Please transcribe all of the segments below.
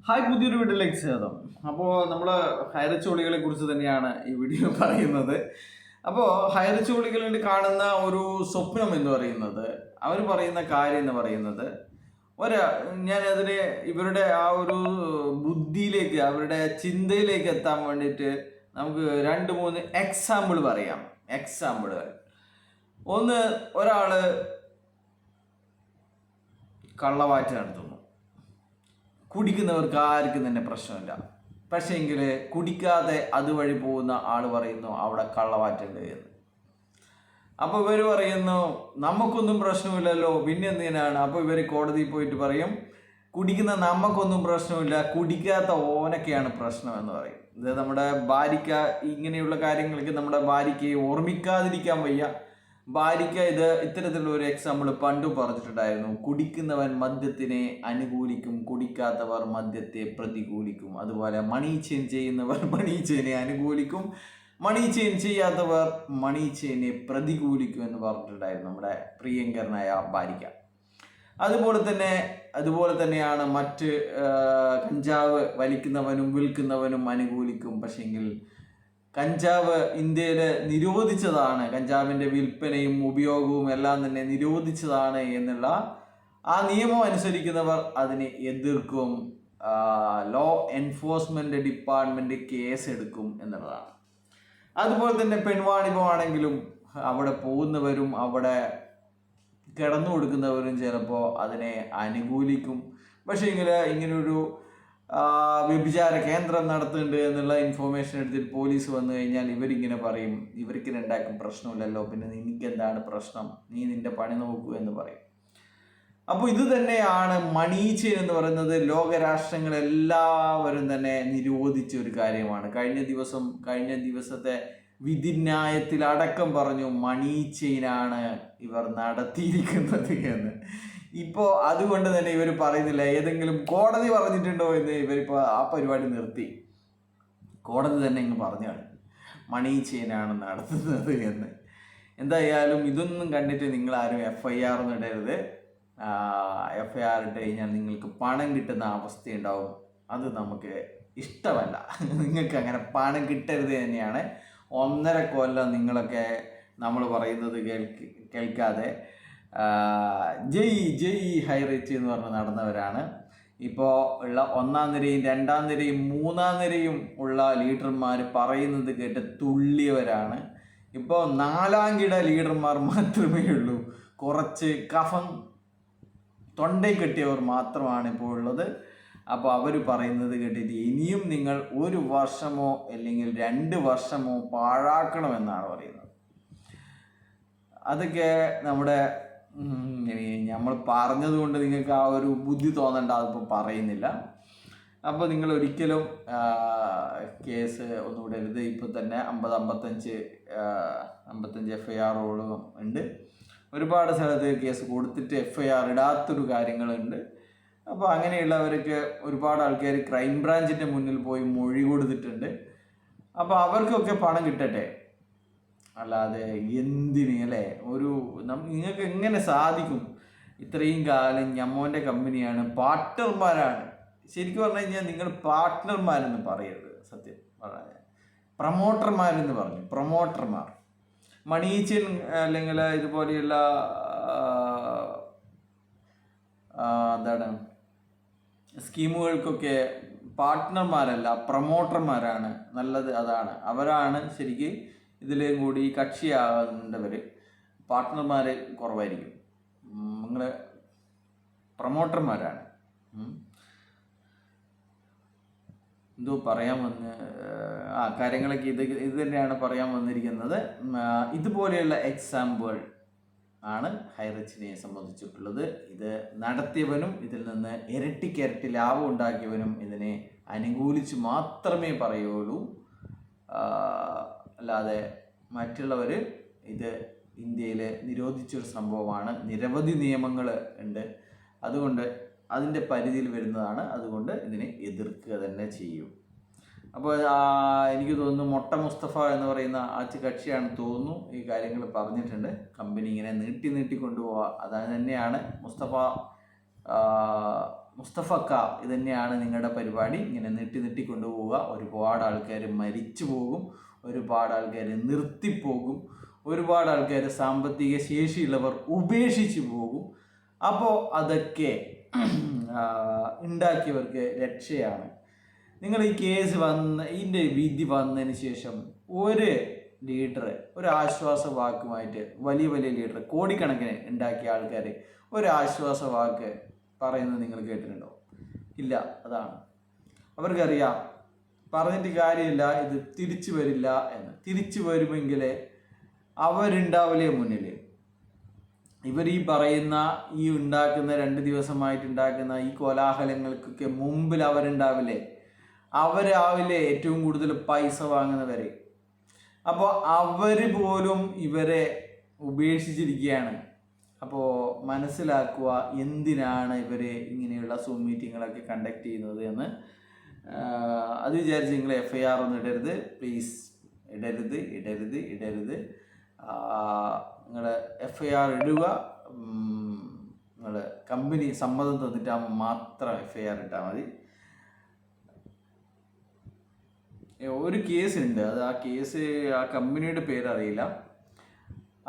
Hi, പുതിയൊരു വീഡിയോയിലേക്ക് സ്വാഗതം. അപ്പോൾ നമ്മൾ ഹൈറച്ചോളികളെ കുറിച്ച് തന്നെയാണ് ഈ വീഡിയോ പറയുന്നത്. അപ്പോൾ ഹൈറച്ചോളികളിൽ കാണുന്ന ഒരു സ്വപ്നം എന്ന് പറയുന്നത്, അവർ പറയുന്ന കാര്യം എന്ന് പറയുന്നത്, ഞാനതിനെ ഇവരുടെ ആ ഒരു ബുദ്ധിയിലേക്ക്, അവരുടെ ചിന്തയിലേക്ക് എത്താൻ വേണ്ടിയിട്ട് നമുക്ക് 2-3 എക്സാമ്പിൾ പറയാം. എക്സാമ്പിളുകൾ. ഒന്ന്, ഒരാൾ കള്ളവാറ്റ് നടത്തുന്നു. കുടിക്കുന്നവർക്ക് ആർക്കും തന്നെ പ്രശ്നമില്ല. പക്ഷേങ്കിൽ കുടിക്കാതെ അതുവഴി പോകുന്ന ആൾ പറയുന്നു അവിടെ കള്ളവാറ്റുണ്ട് എന്ന്. അപ്പോൾ ഇവർ പറയുന്നു നമുക്കൊന്നും പ്രശ്നമില്ലല്ലോ, പിന്നെ എന്തിനാണ്? അപ്പോൾ ഇവർ കോടതിയിൽ പോയിട്ട് പറയും കുടിക്കുന്ന നമുക്കൊന്നും പ്രശ്നമില്ല, കുടിക്കാത്ത ഓനൊക്കെയാണ് പ്രശ്നം എന്ന് പറയും. ഇത് നമ്മുടെ ഭാര്യയ്ക്ക് ഇങ്ങനെയുള്ള കാര്യങ്ങൾക്ക് നമ്മുടെ ഭാര്യയ്ക്ക് ഓർമ്മിക്കാതിരിക്കാൻ വയ്യ. ഭാര്യയ്ക്ക് ഇത്തരത്തിലുള്ള ഒരു എക്സാമ്പിൾ പണ്ടു പറഞ്ഞിട്ടുണ്ടായിരുന്നു. കുടിക്കുന്നവൻ മദ്യത്തിനെ അനുകൂലിക്കും, കുടിക്കാത്തവർ മദ്യത്തെ പ്രതികൂലിക്കും. അതുപോലെ മണി ചെയിൻ ചെയ്യുന്നവർ മണി ചെയിനെ അനുകൂലിക്കും, മണി ചെയിൻ ചെയ്യാത്തവർ മണി ചെയിനെ പ്രതികൂലിക്കും എന്ന് പറഞ്ഞിട്ടുണ്ടായിരുന്നു നമ്മുടെ പ്രിയങ്കരനായ ഭാര്യയ്ക്ക്. അതുപോലെ തന്നെയാണ് മറ്റ് കഞ്ചാവ് വലിക്കുന്നവനും വിൽക്കുന്നവനും അനുകൂലിക്കും. പക്ഷെങ്കിൽ കഞ്ചാവ് ഇന്ത്യയിൽ നിരോധിച്ചതാണ്, കഞ്ചാവിൻ്റെ വിൽപ്പനയും ഉപയോഗവും എല്ലാം തന്നെ നിരോധിച്ചതാണ് എന്നുള്ള ആ നിയമം അനുസരിക്കുന്നവർ അതിനെ എതിർക്കും. ലോ എൻഫോഴ്സ്മെൻറ്റ് ഡിപ്പാർട്ട്മെൻറ്റ് കേസ് എടുക്കും എന്നുള്ളതാണ്. അതുപോലെ തന്നെ പെൺവാണിഭമാണെങ്കിലും അവിടെ പോകുന്നവരും അവിടെ കിടന്നു കൊടുക്കുന്നവരും ചിലപ്പോൾ അതിനെ അനുകൂലിക്കും. പക്ഷേ ഇങ്ങനൊരു വ്യഭിചാര കേന്ദ്രം നടത്തുന്നുണ്ട് എന്നുള്ള ഇൻഫോർമേഷൻ എടുത്തിട്ട് പോലീസ് വന്നു കഴിഞ്ഞാൽ ഇവരിങ്ങനെ പറയും ഇവർക്ക് രണ്ടാക്കും പ്രശ്നമില്ലല്ലോ, പിന്നെ നിനക്ക് എന്താണ് പ്രശ്നം, നീ നിന്റെ പണി നോക്കൂ എന്ന് പറയും. അപ്പോൾ ഇത് തന്നെയാണ് മണി ചെയിൻ എന്ന് പറയുന്നത്. ലോകരാഷ്ട്രങ്ങളെല്ലാവരും തന്നെ നിരോധിച്ച ഒരു കാര്യമാണ്. കഴിഞ്ഞ ദിവസത്തെ വിധിന്യായത്തിൽ അടക്കം പറഞ്ഞു മണി ചെയിനാണ് ഇവർ നടത്തിയിരിക്കുന്നത് എന്ന്. ഇപ്പോൾ അതുകൊണ്ട് തന്നെ ഇവർ പറയുന്നില്ല, ഏതെങ്കിലും കോടതി പറഞ്ഞിട്ടുണ്ടോ എന്ന്. ഇവരിപ്പോൾ ആ പരിപാടി നിർത്തി. കോടതി തന്നെ ഇങ്ങ് പറഞ്ഞാണ് മണി ചെയിനാണ് നടത്തുന്നത് എന്ന്. എന്തായാലും ഇതൊന്നും കണ്ടിട്ട് നിങ്ങളാരും FIR ഒന്നും ഇടരുത്. FIR ഇട്ട് കഴിഞ്ഞാൽ നിങ്ങൾക്ക് പണം കിട്ടുന്ന അവസ്ഥയുണ്ടാവും. അത് നമുക്ക് ഇഷ്ടമല്ല. നിങ്ങൾക്ക് അങ്ങനെ പണം കിട്ടരുത് തന്നെയാണ്. 1.5 കൊല്ലം നിങ്ങളൊക്കെ നമ്മൾ പറയുന്നത് കേൾക്കാതെ ജയ് ഹൈറേറ്റ് എന്ന് പറഞ്ഞ് നടന്നവരാണ്. ഇപ്പോൾ ഉള്ള 1ാം നിരയും 2ാം നിരയും 3ാം നിരയും ഉള്ള ലീഡർമാർ പറയുന്നത് കേട്ട് തുള്ളിയവരാണ്. ഇപ്പോൾ 4ാം കിട ലീഡർമാർ മാത്രമേ ഉള്ളൂ. കുറച്ച് കഫം തൊണ്ടയിൽ കെട്ടിയവർ മാത്രമാണ് ഇപ്പോൾ ഉള്ളത്. അപ്പോൾ അവർ പറയുന്നത് കേട്ടിട്ട് ഇനിയും നിങ്ങൾ 1 വർഷമോ അല്ലെങ്കിൽ 2 വർഷമോ പാഴാക്കണമെന്നാണ് പറയുന്നത്. അതൊക്കെ നമ്മൾ പറഞ്ഞതുകൊണ്ട് നിങ്ങൾക്ക് ആ ഒരു ബുദ്ധി തോന്നണ്ട, അതിപ്പോൾ പറയുന്നില്ല. അപ്പോൾ നിങ്ങൾ ഒരിക്കലും കേസ് ഒന്നും ഇടരുത്. ഇപ്പോൾ തന്നെ 55 FIRകളും ഉണ്ട്. ഒരുപാട് സ്ഥലത്ത് കേസ് കൊടുത്തിട്ട് FIR ഇടാത്തൊരു കാര്യങ്ങളുണ്ട്. അപ്പോൾ അങ്ങനെയുള്ളവർക്ക് ഒരുപാട് ആൾക്കാർ ക്രൈം ബ്രാഞ്ചിൻ്റെ മുന്നിൽ പോയി മൊഴി കൊടുത്തിട്ടുണ്ട്. അപ്പോൾ അവർക്കൊക്കെ പണം കിട്ടട്ടെ, അല്ലാതെ എന്തിന് അല്ലേ? നിങ്ങൾക്ക് എങ്ങനെ സാധിക്കും? ഇത്രയും കാലം ഞമ്മോൻ്റെ കമ്പനിയാണ്, പാർട്ട്ണർമാരാണ്. ശരിക്കും പറഞ്ഞു കഴിഞ്ഞാൽ നിങ്ങൾ പാർട്ട്ണർമാരെന്ന് പറയരുത്. സത്യം പറഞ്ഞാൽ പ്രൊമോട്ടർമാരെന്ന് പറഞ്ഞു. പ്രൊമോട്ടർമാർ മണി ചെയിൻ അല്ലെങ്കിൽ ഇതുപോലെയുള്ള എന്താണ് സ്കീമുകൾക്കൊക്കെ പാർട്ട്ണർമാരല്ല, പ്രൊമോട്ടർമാരാണ് നല്ലത്. അവരാണ് ശരിക്ക് ഇതിലേയും കൂടി കക്ഷിയാകേണ്ടവർ. പാർട്ട്ണർമാർ കുറവായിരിക്കും. നിങ്ങൾ പ്രൊമോട്ടർമാരാണ്. എന്തോ പറയാൻ കാര്യങ്ങളൊക്കെ ഇത് തന്നെയാണ് പറയാൻ വന്നിരിക്കുന്നത്. ഇതുപോലെയുള്ള എക്സാമ്പിൾ ആണ് ഹൈറിച്ചിനെ സംബന്ധിച്ചിട്ടുള്ളത്. ഇത് നടത്തിയവനും ഇതിൽ നിന്ന് ഇരട്ടിക്കിരട്ടി ലാഭം ഉണ്ടാക്കിയവനും ഇതിനെ അനുകൂലിച്ച് മാത്രമേ പറയുള്ളൂ. അല്ലാതെ മറ്റുള്ളവർ ഇത് ഇന്ത്യയിൽ നിരോധിച്ചൊരു സംഭവമാണ്. നിരവധി നിയമങ്ങൾ ഉണ്ട്. അതുകൊണ്ട് അതിൻ്റെ പരിധിയിൽ വരുന്നതാണ്. അതുകൊണ്ട് ഇതിനെ എതിർക്കുക തന്നെ ചെയ്യും. അപ്പോൾ എനിക്ക് തോന്നുന്നു മൊട്ട മുസ്തഫ എന്ന് പറയുന്ന ആ കക്ഷിയാണ് തോന്നുന്നു ഈ കാര്യങ്ങൾ പറഞ്ഞിട്ടുണ്ട്. കമ്പനി ഇങ്ങനെ നീട്ടി കൊണ്ടുപോവുക, അത് തന്നെയാണ് മുസ്തഫ മുസ്തഫക്ക ഇത് തന്നെയാണ് നിങ്ങളുടെ പരിപാടി. ഇങ്ങനെ നീട്ടിക്കൊണ്ടുപോവുക. ഒരുപാട് ആൾക്കാർ മരിച്ചു പോകും, ഒരുപാട് ആൾക്കാർ നിർത്തിപ്പോകും, ഒരുപാട് ആൾക്കാർ സാമ്പത്തിക ശേഷിയുള്ളവർ ഉപേക്ഷിച്ച് പോകും. അപ്പോൾ അതൊക്കെ ഉണ്ടാക്കിയവർക്ക് രക്ഷയാണ്. നിങ്ങൾ ഈ കേസ് ഇതിൻ്റെ വിധി വന്നതിന് ശേഷം ഒരു ലീഡർ ഒരു ആശ്വാസ വാക്കുമായിട്ട് വലിയ ലീഡർ കോടിക്കണക്കിന് ഉണ്ടാക്കിയ ആൾക്കാർ ഒരു ആശ്വാസ വാക്ക് പറയുന്നത് നിങ്ങൾ കേട്ടിട്ടുണ്ടോ? ഇല്ല. അതാണ് അവർക്കറിയാം, പറഞ്ഞിട്ട് കാര്യമില്ല, ഇത് തിരിച്ചു വരില്ല എന്ന്. തിരിച്ചു വരുമെങ്കിൽ അവരുണ്ടാവില്ലേ മുന്നിൽ. ഇവർ ഈ പറയുന്ന ഈ ഉണ്ടാക്കുന്ന 2 ദിവസമായിട്ട് ഉണ്ടാക്കുന്ന ഈ കോലാഹലങ്ങൾക്കൊക്കെ മുമ്പിൽ അവരുണ്ടാവില്ലേ? അവരാവില്ലേ ഏറ്റവും കൂടുതൽ പൈസ വാങ്ങുന്നവരെ. അപ്പോൾ അവർ പോലും ഇവരെ ഉപേക്ഷിച്ചിരിക്കുകയാണ്. അപ്പോൾ മനസ്സിലാക്കുക എന്തിനാണ് ഇവർ ഇങ്ങനെയുള്ള സൂം മീറ്റിങ്ങുകളൊക്കെ കണ്ടക്ട് ചെയ്യുന്നത് എന്ന്. അത് വിചാരിച്ച് നിങ്ങൾ FIR ഒന്നും ഇടരുത്, പ്ലീസ്. ഇടരുത്. നിങ്ങൾ FIR ഇടുക. നിങ്ങൾ കമ്പനി സമ്മതം തന്നിട്ടാകുമ്പോൾ മാത്രം FIR ഇട്ടാൽ മതി. ഒരു കേസുണ്ട്, അത് ആ കമ്പനിയുടെ പേരറിയില്ല.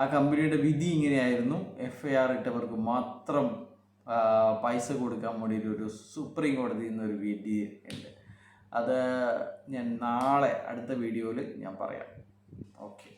ആ കമ്പനിയുടെ വിധി ഇങ്ങനെയായിരുന്നു. FIR ഇട്ടവർക്ക് മാത്രം പൈസ കൊടുക്കാൻ വേണ്ടിയിട്ട് ഒരു സുപ്രീം കോടതിയിൽ നിന്നൊരു വിധി ഉണ്ട്. അത് ഞാൻ നാളെ അടുത്ത വീഡിയോയിൽ ഞാൻ പറയാം. ഓക്കെ.